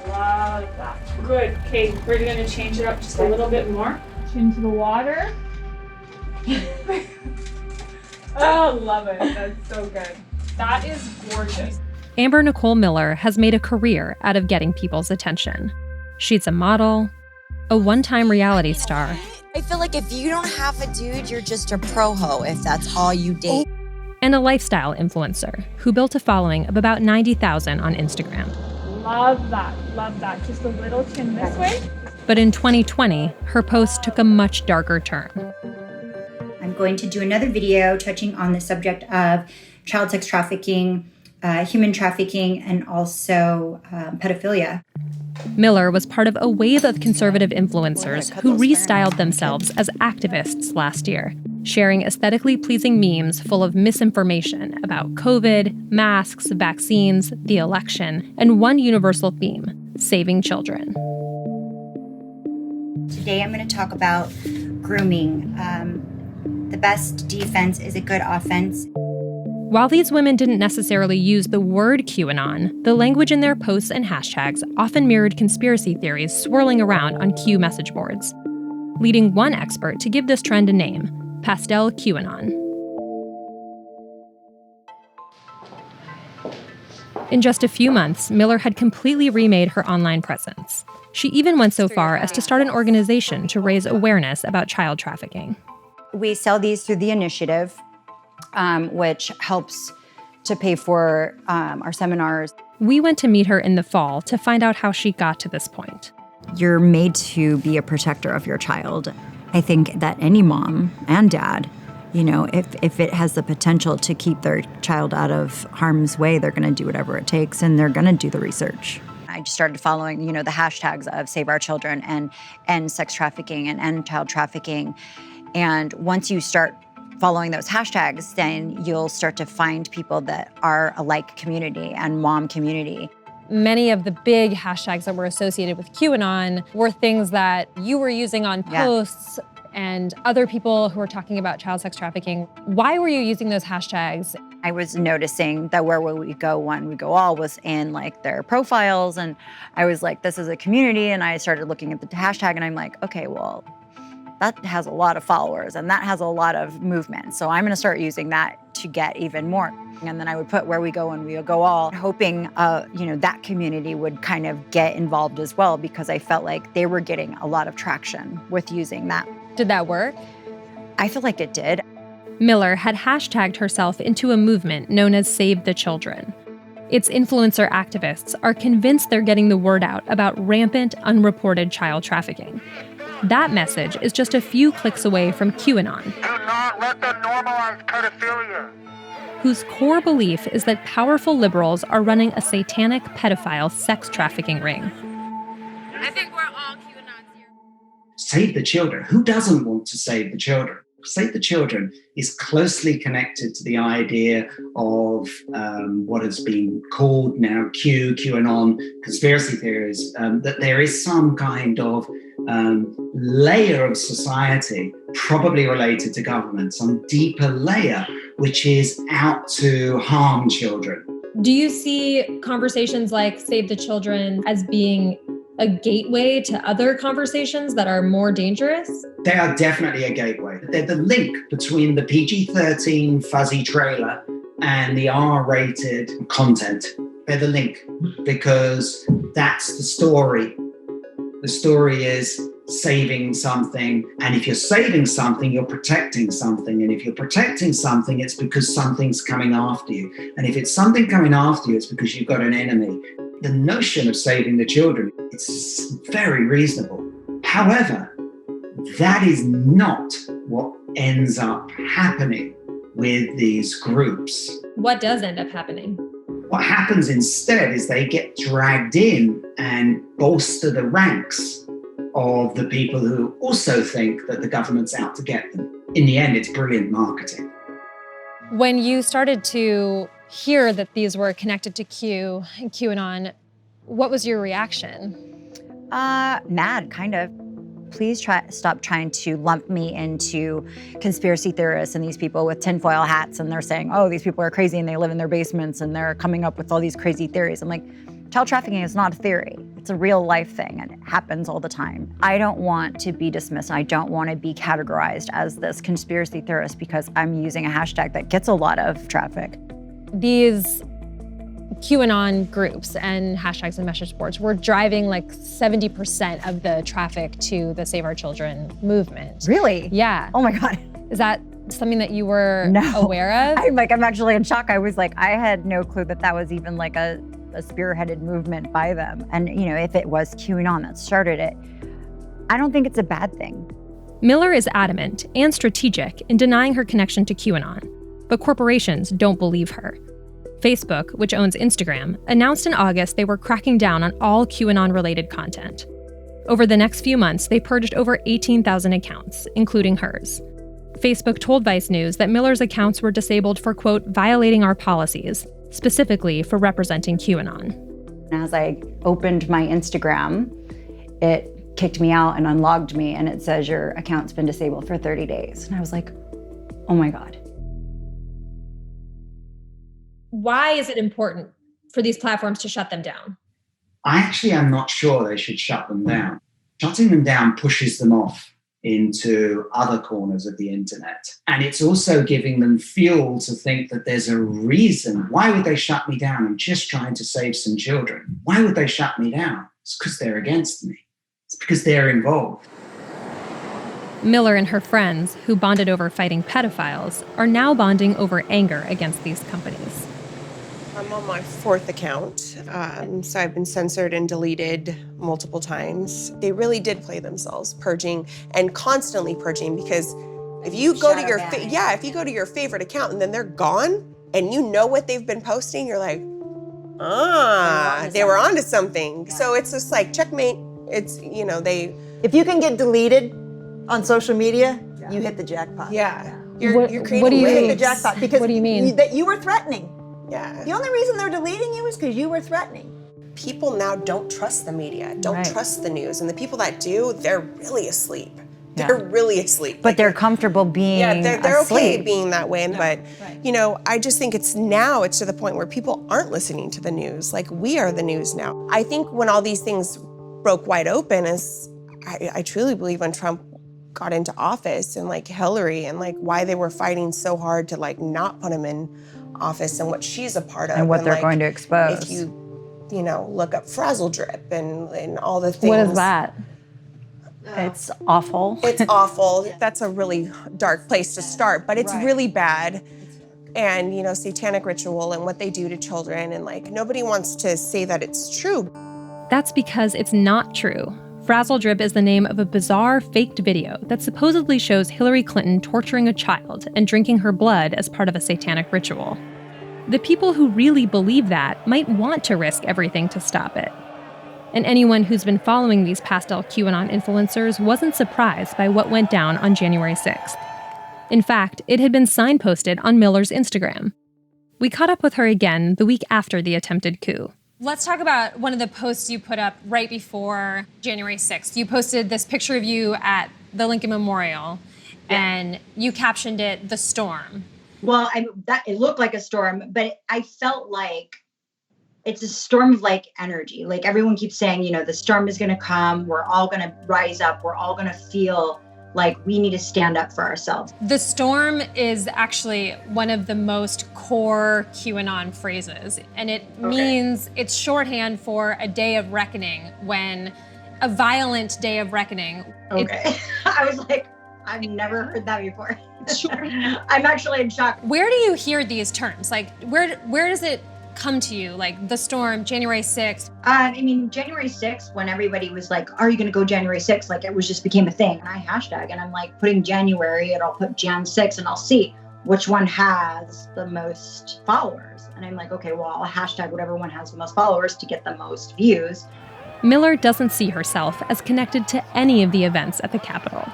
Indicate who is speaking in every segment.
Speaker 1: Love that. Good. Okay, we're gonna change it up just a little bit more. Into the water. Oh, love it. That's so good. That is gorgeous.
Speaker 2: Amber Nicole Miller has made a career out of getting people's attention. She's a model, a one-time reality star.
Speaker 3: I feel like if you don't have a dude, you're just a pro-ho if that's all you date.
Speaker 2: And a lifestyle influencer who built a following of about 90,000 on Instagram.
Speaker 1: Love that. Love that. Just a little chin this way.
Speaker 2: But in 2020, her post took a much darker turn.
Speaker 4: I'm going to do another video touching on the subject of child sex trafficking, human trafficking, and also pedophilia.
Speaker 2: Miller was part of a wave of conservative influencers who restyled themselves as activists last year, sharing aesthetically pleasing memes full of misinformation about COVID, masks, vaccines, the election, and one universal theme: saving children.
Speaker 4: Today I'm going to talk about grooming. The best defense is a good offense.
Speaker 2: While these women didn't necessarily use the word QAnon, the language in their posts and hashtags often mirrored conspiracy theories swirling around on Q message boards, leading one expert to give this trend a name: pastel QAnon. In just a few months, Miller had completely remade her online presence. She even went so far as to start an organization to raise awareness about child trafficking.
Speaker 4: We sell these through the initiative, which helps to pay for our seminars.
Speaker 2: We went to meet her in the fall to find out how she got to this point.
Speaker 5: You're made to be a protector of your child. I think that any mom and dad, you know, if it has the potential to keep their child out of harm's way, they're going to do whatever it takes, and they're going to do the research.
Speaker 4: I just started following, you know, the hashtags of Save Our Children and end sex trafficking and end child trafficking. And once you start following those hashtags, then you'll start to find people that are a like community and mom community.
Speaker 2: Many of the big hashtags that were associated with QAnon were things that you were using on posts and other people who were talking about child sex trafficking. Why were you using those hashtags?
Speaker 4: I was noticing that Where Will We Go When We Go All was in like their profiles, and I was like, this is a community, and I started looking at the hashtag and I'm like, okay, well, that has a lot of followers and that has a lot of movement. So I'm gonna start using that to get even more. And then I would put Where We Go When We Go All, hoping you know, that community would kind of get involved as well, because I felt like they were getting a lot of traction with using that.
Speaker 2: Did that work?
Speaker 4: I feel like it did.
Speaker 2: Miller had hashtagged herself into a movement known as Save the Children. Its influencer activists are convinced they're getting the word out about rampant, unreported child trafficking. That message is just a few clicks away from QAnon.
Speaker 6: Do not let them normalize pedophilia.
Speaker 2: Whose core belief is that powerful liberals are running a satanic pedophile sex trafficking ring.
Speaker 7: I think we're all QAnons here.
Speaker 8: Save the children. Who doesn't want to save the children? Save the children is closely connected to the idea of what has been called now QAnon conspiracy theories, that there is some kind of layer of society, probably related to government, some deeper layer, which is out to harm children.
Speaker 2: Do you see conversations like Save the Children as being a gateway to other conversations that are more dangerous?
Speaker 8: They are definitely a gateway. They're the link between the PG-13 fuzzy trailer and the R-rated content. They're the link, because that's the story. The story is saving something, and if you're saving something, you're protecting something, and if you're protecting something, it's because something's coming after you, and if it's something coming after you, it's because you've got an enemy. The notion of saving the children, it's very reasonable. However, that is not what ends up happening with these groups.
Speaker 2: What does end up happening?
Speaker 8: What happens instead is they get dragged in and bolster the ranks of the people who also think that the government's out to get them. In the end, it's brilliant marketing.
Speaker 2: When you started to hear that these were connected to Q and QAnon, what was your reaction?
Speaker 4: Mad, kind of. Please stop trying to lump me into conspiracy theorists and these people with tinfoil hats, and they're saying, oh, these people are crazy and they live in their basements and they're coming up with all these crazy theories. I'm like, Child trafficking is not a theory. It's a real life thing and it happens all the time. I don't want to be dismissed. I don't want to be categorized as this conspiracy theorist because I'm using a hashtag that gets a lot of traffic.
Speaker 2: These QAnon groups and hashtags and message boards were driving like 70% of the traffic to the Save Our Children movement.
Speaker 4: Really?
Speaker 2: Yeah.
Speaker 4: Oh my God.
Speaker 2: Is that something that you were aware of?
Speaker 4: I'm actually in shock. I was like, I had no clue that was even like a spearheaded movement by them. And if it was QAnon that started it, I don't think it's a bad thing.
Speaker 2: Miller is adamant and strategic in denying her connection to QAnon, but corporations don't believe her. Facebook, which owns Instagram, announced in August they were cracking down on all QAnon-related content. Over the next few months, they purged over 18,000 accounts, including hers. Facebook told Vice News that Miller's accounts were disabled for, quote, violating our policies, specifically for representing QAnon.
Speaker 4: As I opened my Instagram, it kicked me out and unlogged me, and it says your account's been disabled for 30 days. And I was like, oh my God.
Speaker 2: Why is it important for these platforms to shut them down?
Speaker 8: I actually am not sure they should shut them down. Shutting them down pushes them off into other corners of the internet. And it's also giving them fuel to think that there's a reason. Why would they shut me down? I'm just trying to save some children. Why would they shut me down? It's because they're against me. It's because they're involved.
Speaker 2: Miller and her friends, who bonded over fighting pedophiles, are now bonding over anger against these companies.
Speaker 9: I'm on my 4th account, so I've been censored and deleted multiple times. They really did play themselves, purging and constantly purging, because if you go to your if you go to your favorite account and then they're gone and you know what they've been posting, you're like, they were onto something. Yeah. So it's just like checkmate. It's
Speaker 10: if you can get deleted on social media, you hit the jackpot.
Speaker 9: Yeah.
Speaker 10: You're creating the jackpot because
Speaker 2: what do you mean?
Speaker 10: That you were threatening.
Speaker 9: Yeah.
Speaker 10: The only reason they're deleting you is because you were threatening.
Speaker 9: People now don't trust the media, don't trust the news. And the people that do, they're really asleep. They're really asleep.
Speaker 4: But they're comfortable being
Speaker 9: they're
Speaker 4: asleep.
Speaker 9: Okay being that way. But, I just think it's to the point where people aren't listening to the news. Like, we are the news now. I think when all these things broke wide open is, I truly believe when Trump got into office and like Hillary and like why they were fighting so hard to like not put him in office and what she's a part of
Speaker 4: and what they're going to expose.
Speaker 9: If you look up frazzle drip and all the things.
Speaker 2: What is that?
Speaker 4: It's awful.
Speaker 9: It's awful. That's a really dark place to start, but it's really bad. And satanic ritual and what they do to children, and like nobody wants to say that it's true.
Speaker 2: That's because it's not true. Frazzle Drip is the name of a bizarre faked video that supposedly shows Hillary Clinton torturing a child and drinking her blood as part of a satanic ritual. The people who really believe that might want to risk everything to stop it. And anyone who's been following these pastel QAnon influencers wasn't surprised by what went down on January 6th. In fact, it had been signposted on Miller's Instagram. We caught up with her again the week after the attempted coup. Let's talk about one of the posts you put up right before January 6th. You posted this picture of you at the Lincoln Memorial, and you captioned it, "The Storm."
Speaker 11: Well, it looked like a storm, but I felt like it's a storm of like energy. Like everyone keeps saying, the storm is going to come. We're all going to rise up. We're all going to feel like we need to stand up for ourselves.
Speaker 2: The storm is actually one of the most core QAnon phrases, and it means it's shorthand for a day of reckoning, a violent day of reckoning.
Speaker 11: Okay. I was like, I've never heard that before. I'm actually in shock.
Speaker 2: Where do you hear these terms? Like, where does it come to you? Like the storm, January 6th?
Speaker 11: January 6th, when everybody was like, are you going to go January 6th? Like, it just became a thing. And I hashtag, and I'm like putting January, and I'll put Jan 6, and I'll see which one has the most followers. And I'm like, okay, well, I'll hashtag whatever one has the most followers to get the most views.
Speaker 2: Miller doesn't see herself as connected to any of the events at the Capitol.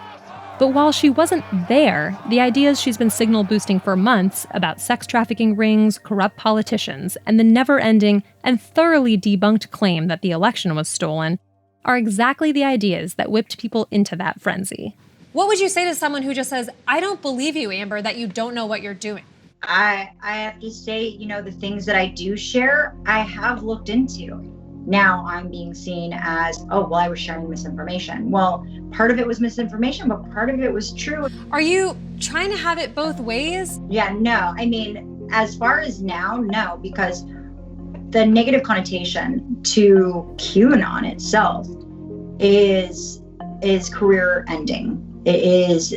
Speaker 2: But while she wasn't there, the ideas she's been signal boosting for months about sex trafficking rings, corrupt politicians, and the never-ending and thoroughly debunked claim that the election was stolen are exactly the ideas that whipped people into that frenzy. What would you say to someone who just says, I don't believe you, Amber, that you don't know what you're doing?
Speaker 11: I have to say, the things that I do share, I have looked into. now I'm being seen as, oh, well, I was sharing misinformation. Well, part of it was misinformation, but part of it was true.
Speaker 2: Are you trying to have it both ways?
Speaker 11: Yeah, no. I mean, as far as now, no, because the negative connotation to QAnon itself is career ending. It is,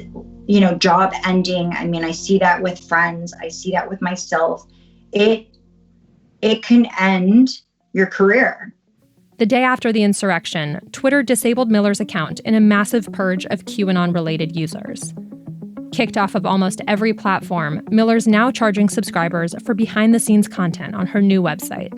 Speaker 11: job ending. I mean, I see that with friends. I see that with myself. It can end your career.
Speaker 2: The day after the insurrection, Twitter disabled Miller's account in a massive purge of QAnon-related users. Kicked off of almost every platform, Miller's now charging subscribers for behind-the-scenes content on her new website.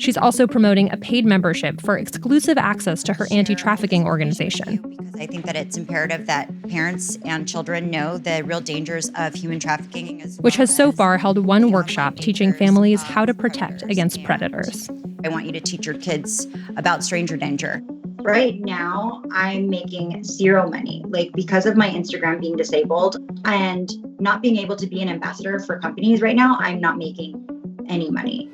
Speaker 2: She's also promoting a paid membership for exclusive access to her anti-trafficking organization.
Speaker 4: Because I think that it's imperative that parents and children know the real dangers of human trafficking.
Speaker 2: Which has so far held one workshop teaching families how to protect against predators.
Speaker 4: I want you to teach your kids about stranger danger.
Speaker 11: Right now, I'm making zero money, because of my Instagram being disabled and not being able to be an ambassador for companies right now, I'm not making any money.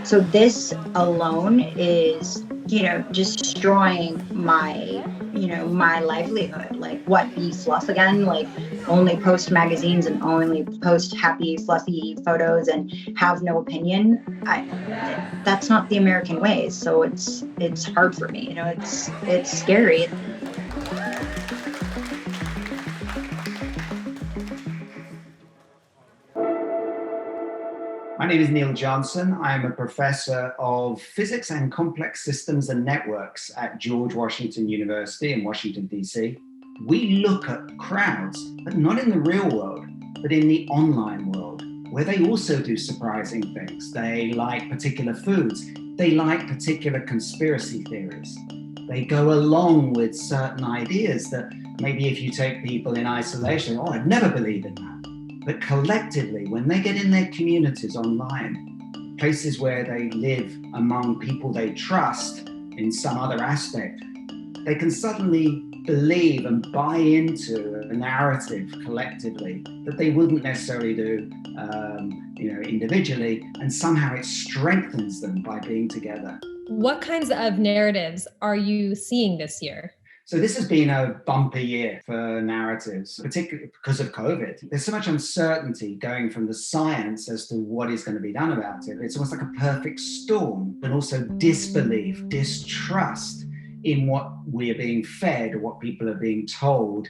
Speaker 11: So this alone is, destroying my, my livelihood. Be sluss again? Only post magazines and only post happy, fluffy photos and have no opinion. That's not the American way. So it's hard for me. It's scary.
Speaker 8: My name is Neil Johnson. I'm a professor of physics and complex systems and networks at George Washington University in Washington, D.C. We look at crowds, but not in the real world, but in the online world, where they also do surprising things. They like particular foods. They like particular conspiracy theories. They go along with certain ideas that maybe if you take people in isolation, oh, I'd never believe in that. But collectively, when they get in their communities online, places where they live among people they trust in some other aspect, they can suddenly believe and buy into a narrative collectively that they wouldn't necessarily do individually, and somehow it strengthens them by being together.
Speaker 2: What kinds of narratives are you seeing this year?
Speaker 8: So this has been a bumpy year for narratives, particularly because of COVID. There's so much uncertainty going from the science as to what is going to be done about it. It's almost like a perfect storm, and also disbelief, distrust in what we are being fed or what people are being told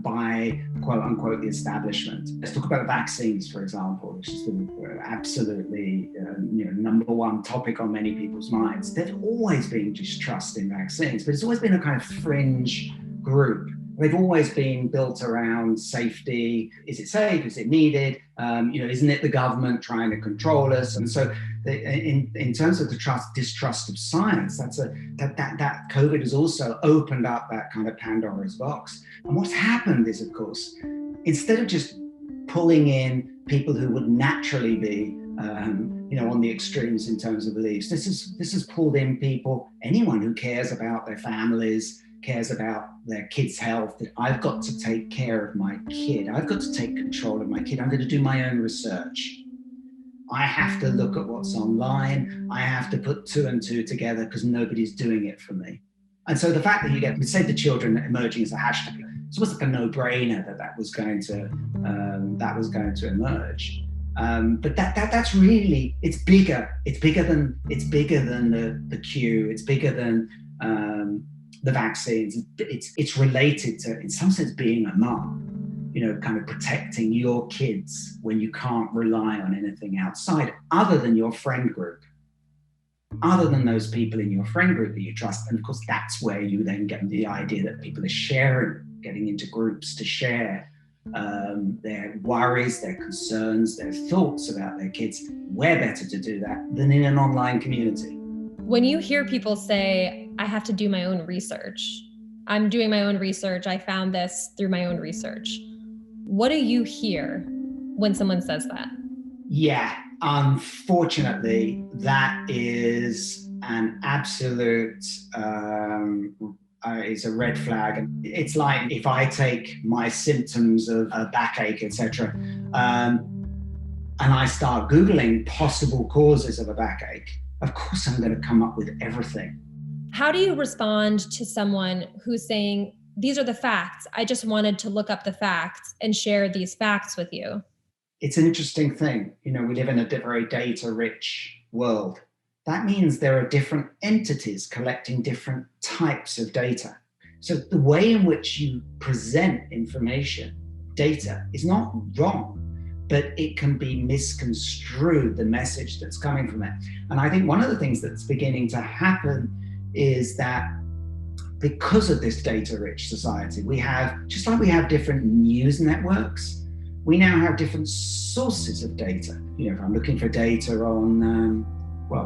Speaker 8: by, quote unquote, the establishment. Let's talk about vaccines, for example, which is the absolutely number one topic on many people's minds. There's always been distrust in vaccines, but it's always been a kind of fringe group. They've always been built around safety. Is it safe? Is it needed? Isn't it the government trying to control us? And so in terms of the distrust of science, that COVID has also opened up that kind of Pandora's box. And what's happened is, of course, instead of just pulling in people who would naturally be on the extremes in terms of beliefs, this has pulled in people, anyone who cares about their families, cares about their kids' health, that I've got to take care of my kid. I've got to take control of my kid. I'm going to do my own research. I have to look at what's online. I have to put two and two together because nobody's doing it for me. And so the fact that you get Save the Children emerging as a hashtag, it's almost like a no-brainer that was going to emerge. But that's really, it's bigger. It's bigger than the Q. It's bigger than the vaccines. It's related to, in some sense, being a mum. Kind of protecting your kids when you can't rely on anything outside other than your friend group, other than those people in your friend group that you trust. And of course, that's where you then get the idea that people are sharing, getting into groups to share their worries, their concerns, their thoughts about their kids. Where better to do that than in an online community?
Speaker 2: When you hear people say, I have to do my own research, I'm doing my own research, I found this through my own research, what do you hear when someone says that? Yeah,
Speaker 8: unfortunately, that is an absolute, it's a red flag. It's like if I take my symptoms of a backache, etc., and I start Googling possible causes of a backache, of course I'm going to come up with everything.
Speaker 2: How do you respond to someone who's saying, these are the facts, I just wanted to look up the facts and share these facts with you?
Speaker 8: It's an interesting thing. We live in a very data-rich world. That means there are different entities collecting different types of data. So the way in which you present information, data, is not wrong, but it can be misconstrued, the message that's coming from it. And I think one of the things that's beginning to happen is that because of this data-rich society, we have, just like we have different news networks, we now have different sources of data. If I'm looking for data on,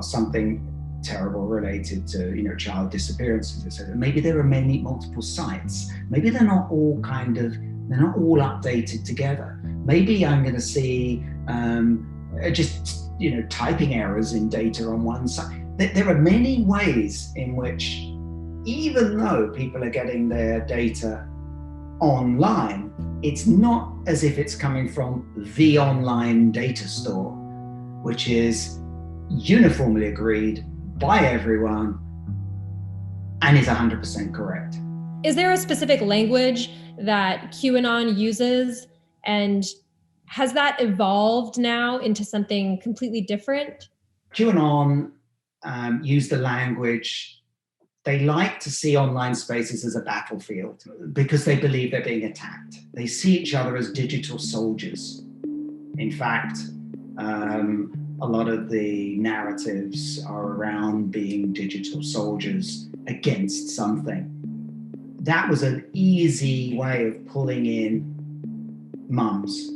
Speaker 8: something terrible related to, child disappearances, etc. Maybe there are multiple sites. Maybe they're not all updated together. Maybe I'm going to see typing errors in data on one site. There are many ways in which, even though people are getting their data online, it's not as if it's coming from the online data store, which is uniformly agreed by everyone and is 100% correct.
Speaker 2: Is there a specific language that QAnon uses, and has that evolved now into something completely different?
Speaker 8: QAnon use the language. They like to see online spaces as a battlefield because they believe they're being attacked. They see each other as digital soldiers. In fact, a lot of the narratives are around being digital soldiers against something. That was an easy way of pulling in mums,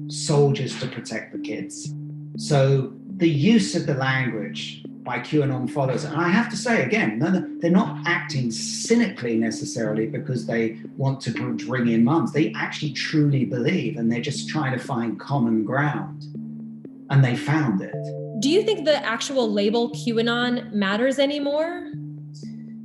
Speaker 8: soldiers to protect the kids. So the use of the language by QAnon followers, and I have to say again, they're not acting cynically necessarily because they want to bring in mums. They actually truly believe, and they're just trying to find common ground, and they found it.
Speaker 2: Do you think the actual label QAnon matters anymore?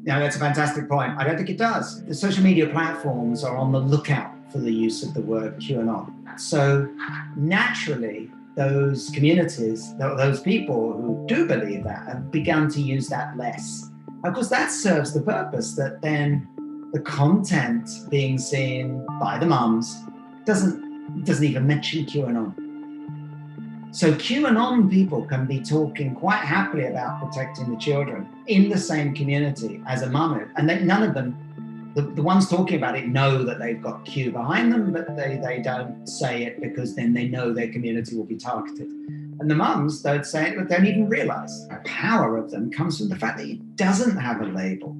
Speaker 8: No, that's a fantastic point. I don't think it does. The social media platforms are on the lookout for the use of the word QAnon. So naturally, those communities, those people who do believe that, have begun to use that less. Of course, that serves the purpose that then the content being seen by the mums doesn't even mention QAnon. So QAnon people can be talking quite happily about protecting the children in the same community as a mum, and then none of them, the ones talking about it, know that they've got Q behind them, but they don't say it because then they know their community will be targeted. And the mums don't say it, but don't even realize the power of them comes from the fact that it doesn't have a label.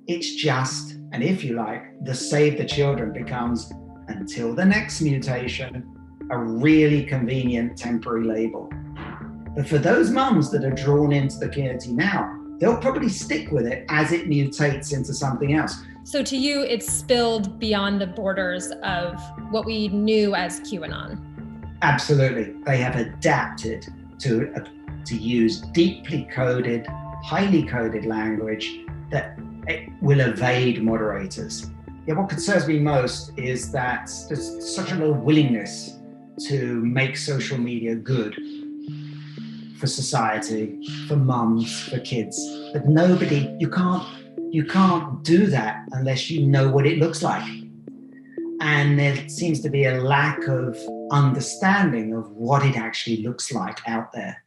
Speaker 8: It's just, and if you like, the Save the Children becomes, until the next mutation, a really convenient temporary label. But for those mums that are drawn into the community now, they'll probably stick with it as it mutates into something else.
Speaker 2: So to you, it's spilled beyond the borders of what we knew as QAnon.
Speaker 8: Absolutely. They have adapted to use deeply coded, highly coded language that will evade moderators. Yeah, what concerns me most is that there's such a low willingness to make social media good for society, for mums, for kids. But you can't do that unless you know what it looks like. And there seems to be a lack of understanding of what it actually looks like out there.